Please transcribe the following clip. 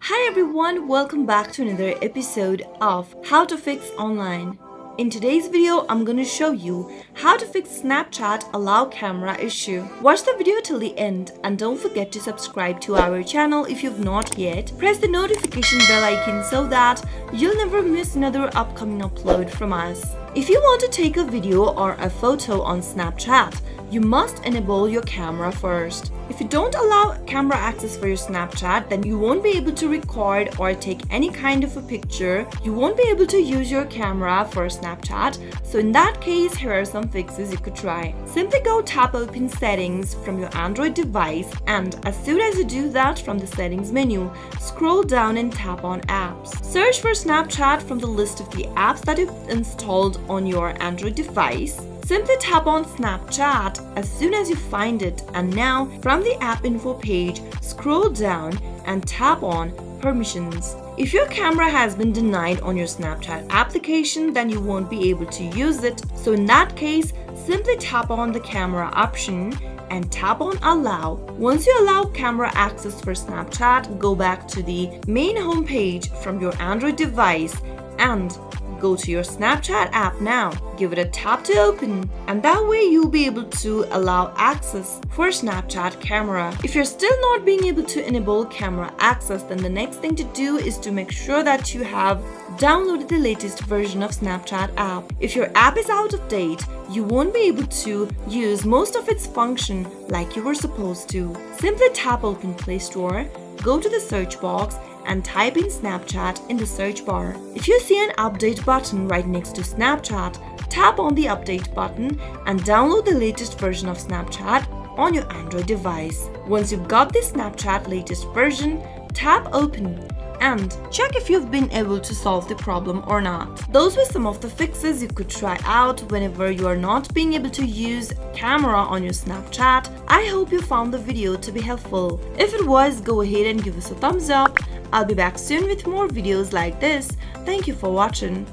Hi everyone, welcome back to another episode of How to Fix Online. In today's video, I'm going to show you how to fix Snapchat allow camera issue. Watch the video till the end and don't forget to subscribe to our channel if you've not yet. Press the notification bell icon so that you'll never miss another upcoming upload from us. If you want to take a video or a photo on Snapchat, you must enable your camera first. If you don't allow camera access for your Snapchat, then you won't be able to record or take any kind of a picture. You won't be able to use your camera for Snapchat. So in that case, here are some fixes you could try. Simply go tap open settings from your Android device, and as soon as you do that from the settings menu, scroll down and tap on apps. Search for Snapchat from the list of the apps that you've installed on your Android device. Simply tap on Snapchat as soon as you find it, and now from the app info page, scroll down and tap on permissions. If your camera has been denied on your Snapchat application, then you won't be able to use it. So in that case, simply tap on the camera option and tap on allow. Once you allow camera access for Snapchat, go back to the main home page from your Android device and go to your Snapchat app now. Give it a tap to open, and that way you'll be able to allow access for Snapchat camera. If you're still not being able to enable camera access, then the next thing to do is to make sure that you have downloaded the latest version of Snapchat app. If your app is out of date, you won't be able to use most of its function like you were supposed to. Simply tap open Play Store, go to the search box and type in Snapchat in the search bar. If you see an update button right next to Snapchat, tap on the update button and download the latest version of Snapchat on your Android device. Once you've got the Snapchat latest version, tap open and check if you've been able to solve the problem or not. Those were some of the fixes you could try out whenever you are not being able to use camera on your Snapchat. I hope you found the video to be helpful. If it was, go ahead and give us a thumbs up. I'll be back soon with more videos like this. Thank you for watching.